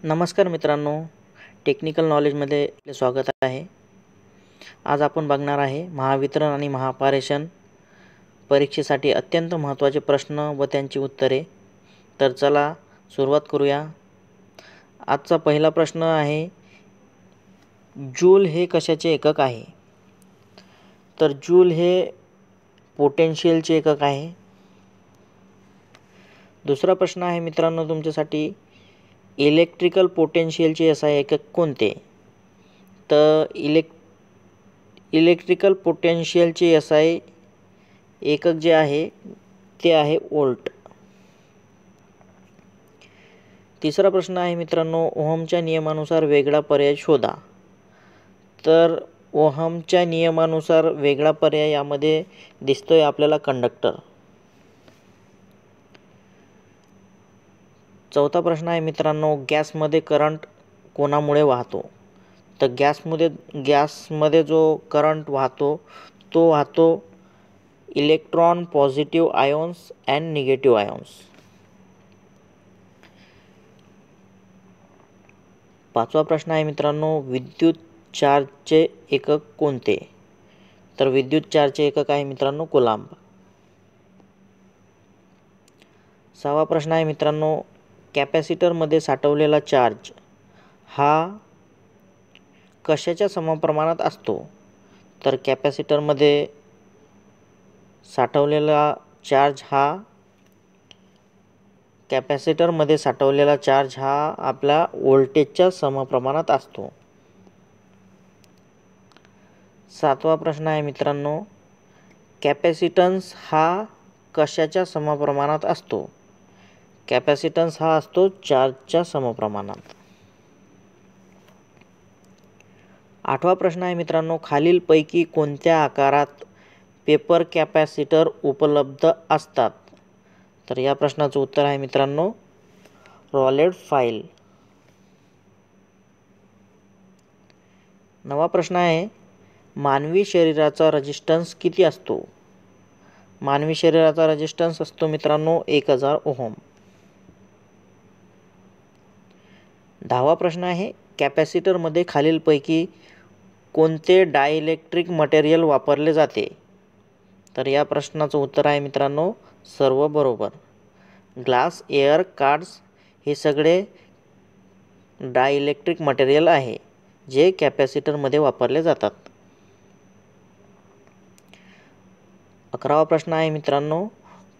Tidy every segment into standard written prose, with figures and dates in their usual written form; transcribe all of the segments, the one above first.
नमस्कार मित्रांनो, टेक्निकल नॉलेजमध्ये आपले स्वागत आहे. आज आपण बघणार आहे महावितरण आणि महापारेषण परीक्षेसाठी अत्यंत महत्त्वाचे प्रश्न व त्यांची उत्तरे. तर चला सुरुवात करूया. आजचा पहिला प्रश्न आहे, जूल हे कशाचे एकक आहे? तर जूल हे पोटेन्शियलचे एकक आहे. दुसरा प्रश्न आहे मित्रांनो तुमच्यासाठी, इलेक्ट्रिकल पोटेन्शियलचे SI एकक कोणते? तर इलेक्ट्रिकल पोटेन्शियलचे SI एकक जे आहे ते आहे व्होल्ट. तिसरा प्रश्न आहे मित्रांनो, ओहमच्या नियमानुसार वेगळा पर्याय शोधा. तर ओहमच्या नियमानुसार वेगळा पर्याय यामध्ये दिसतोय आपल्याला कंडक्टर. चौथा प्रश्न आहे मित्रांनो, गॅसमध्ये करंट कोणामुळे वाहतो? तर गॅसमध्ये जो करंट वाहतो तो वाहतो electron positive ions and negative ions. पाचवा प्रश्न आहे मित्रांनो, विद्युत चार्जचे एकक कोणते? तर विद्युत चार्जचे एकक आहे मित्रांनो कुलांब. सहावा प्रश्न आहे मित्रांनो, कॅपॅसिटरमध्ये साठवलेला चार्ज हा कशाच्या समप्रमाणात असतो? तर कॅपॅसिटरमध्ये साठवलेला चार्ज हा आपल्या व्होल्टेजच्या समप्रमाणात असतो. सातवा प्रश्न आहे मित्रांनो, कॅपॅसिटन्स हा कशाच्या समप्रमाणात असतो? कॅपॅसिटन्स हा असतो चार्जच्या समप्रमाणात. आठवा प्रश्न आहे मित्रांनो, खालीलपैकी कोणत्या आकारात पेपर कॅपॅसिटर उपलब्ध असतात? तर या प्रश्नाचं उत्तर आहे मित्रांनो रॉलेड फाईल. नवा प्रश्न आहे, मानवी शरीराचा रेजिस्टन्स किती असतो? मानवी शरीराचा रेजिस्टन्स असतो मित्रांनो 1000 ओहम. 10वा प्रश्न आहे, कॅपॅसिटरमध्ये खालीलपैकी कोणते डायइलेक्ट्रिक मटेरियल वापरले जाते? तर या प्रश्नाचं उत्तर आहे मित्रांनो सर्व बरोबर. ग्लास, एअर, कार्ड्स हे सगळे डायइलेक्ट्रिक मटेरियल आहे जे कॅपॅसिटरमध्ये वापरले जातात. 11वा प्रश्न आहे मित्रांनो,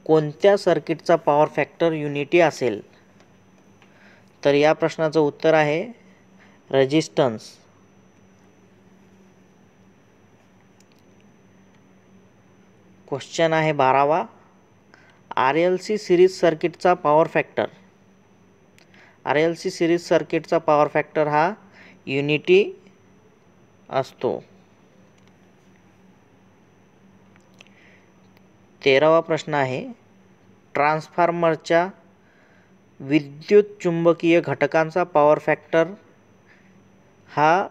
कोणत्या सर्किटचा पॉवर फॅक्टर युनिटी असेल? तर या प्रश्नाचं उत्तर आहे रेजिस्टन्स. क्वेश्चन आहे 12वा, RLC सिरीज सर्किटचा पॉवर फॅक्टर. RLC सिरीज सर्किटचा पॉवर फॅक्टर हा युनिटी असतो. 13वा प्रश्न आहे, ट्रान्सफॉर्मरच्या विद्युत चुंबकीय घटकांचा पॉवर फॅक्टर हा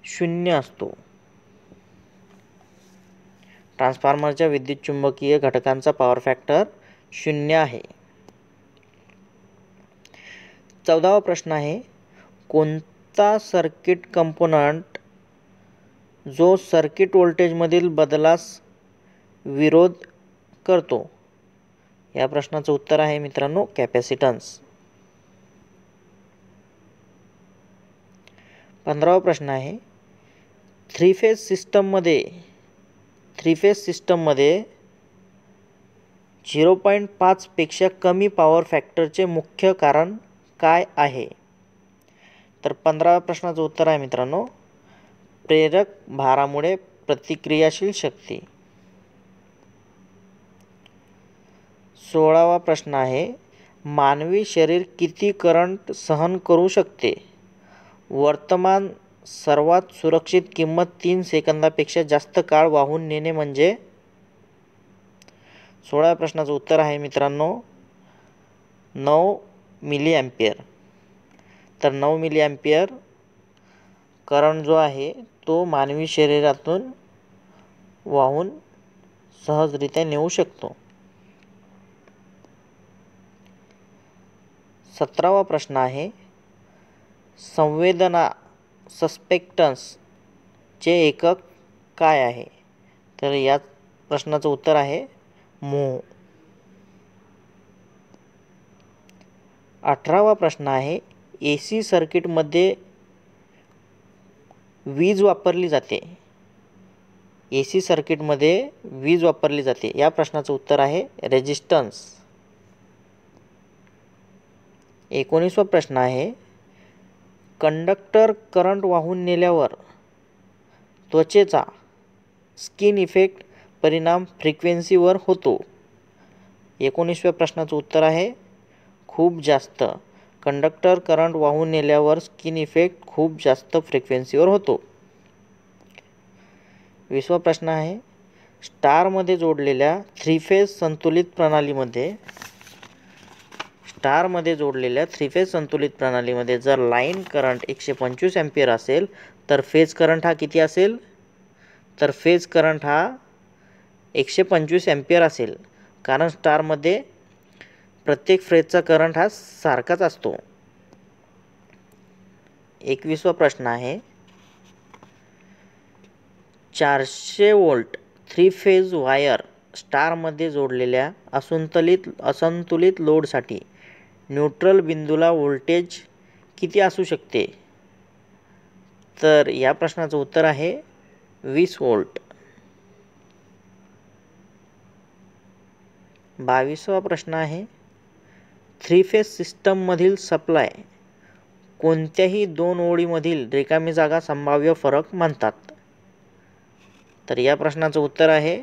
0 असतो. ट्रान्सफॉर्मरच्या विद्युत चुंबकीय घटकांचा पॉवर फॅक्टर 0 आहे. 14वा प्रश्न आहे, कोणता सर्किट कंपोनंट जो सर्किट व्होल्टेजमधील बदलास विरोध करतो? या प्रश्नाचं उत्तर आहे मित्रांनो कॅपॅसिटन्स. 15वा प्रश्न आहे, थ्री फेज सिस्टममध्ये 0.5 पेक्षा कमी पॉवर फॅक्टरचे मुख्य कारण काय आहे? तर 15व्या प्रश्नाचं उत्तर आहे मित्रांनो प्रेरक भारामुळे प्रतिक्रियाशील शक्ती. 16वा प्रश्न आहे, मानवी शरीर किती करंट सहन करू शकते? वर्तमान सर्वात सुरक्षित किंमत 3 सेकंदापेक्षा जास्त काळ वाहून नेणे म्हणजे? 16व्या प्रश्नाचं उत्तर आहे मित्रांनो 9 मिलीअँपिअर. तर 9 मिलीअँपिअर करंट जो आहे तो मानवी शरीरातून वाहून सहजरित्या नेऊ शकतो. 17वा प्रश्न आहे, संवेदना सस्पेक्टन्सचे एकक काय आहे? तर या प्रश्नाचं उत्तर आहे मोह. 18वा प्रश्न आहे, AC सर्किटमध्ये वीज वापरली जाते. AC सर्किटमध्ये वीज वापरली जाते. या प्रश्नाचं उत्तर आहे रेजिस्टन्स. 19वा प्रश्न आहे, कंडक्टर करंट वाहून नेल्यावर त्वचेचा स्किन इफेक्ट परिणाम फ्रिक्वेन्सीवर होतो. 19व्या प्रश्नाचं उत्तर आहे खूप जास्त. कंडक्टर करंट वाहून नेल्यावर स्किन इफेक्ट खूप जास्त फ्रिक्वेन्सीवर होतो. 20वा प्रश्न आहे, स्टारमध्ये जोडलेल्या थ्री फेज संतुलित प्रणालीमध्ये जर लाईन करंट 125 अँपिअर असेल तर फेज करंट हा किती असेल? तर फेज करंट हा 125 अँपिअर असेल, कारण स्टारमध्ये प्रत्येक फेजचा करंट हा सारखाच असतो. 21वा प्रश्न आहे, 400 व्होल्ट थ्री फेज वायर स्टारमध्ये जोडलेल्या असंतुलित लोडसाठी न्यूट्रल बिंदूला व्होल्टेज किती असू शकते? तर या प्रश्नाचं उत्तर आहे 20 व्होल्ट. 22वा प्रश्न आहे, थ्री फेज सिस्टममधील सप्लाय कोणत्याही दोन ओळीमधील रिकामी जागा संभाव्य फरक म्हणतात? तर या प्रश्नाचं उत्तर आहे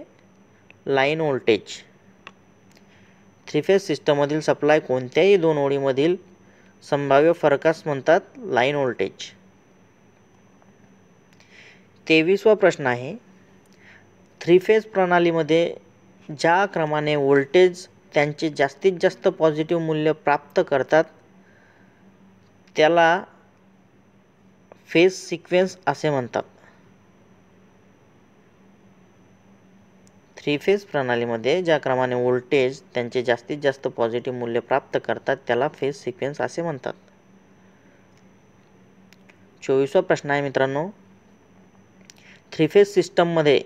लाईन व्होल्टेज. थ्री फेज सिस्टममधील सप्लाय कोणत्याही दोन ओळीमधील संभाव्य फरकास म्हणतात लाईन व्होल्टेज. 23वा प्रश्न आहे, थ्री फेज प्रणालीमध्ये ज्या क्रमाने व्होल्टेज त्यांचे जास्तीत जास्त पॉझिटिव्ह मूल्य प्राप्त करतात त्याला फेज सिक्वेन्स असे म्हणतात. थ्री फेज प्रणालीमध्ये ज्या क्रमाने व्होल्टेज त्यांचे जास्तीत जास्त पॉझिटिव्ह मूल्य प्राप्त करतात त्याला फेज सिक्वेन्स असे म्हणतात. 24वा प्रश्न आहे मित्रांनो, थ्री फेज सिस्टममध्ये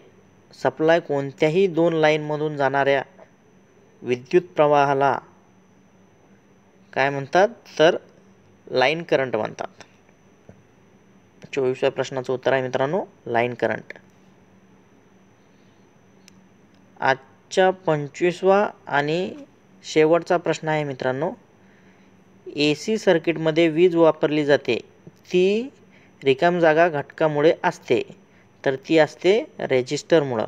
सप्लाय कोणत्याही दोन लाईनमधून जाणाऱ्या विद्युत प्रवाहाला काय म्हणतात? तर लाईन करंट म्हणतात. 24व्या प्रश्नाचं उत्तर आहे मित्रांनो लाईन करंट. आजच्या 25वा आणि शेवटचा प्रश्न आहे मित्रांनो, AC सर्किटमध्ये वीज वापरली जाते ती रिकाम जागा घटकामुळे असते, तर ती असते रेजिस्टरमुळं.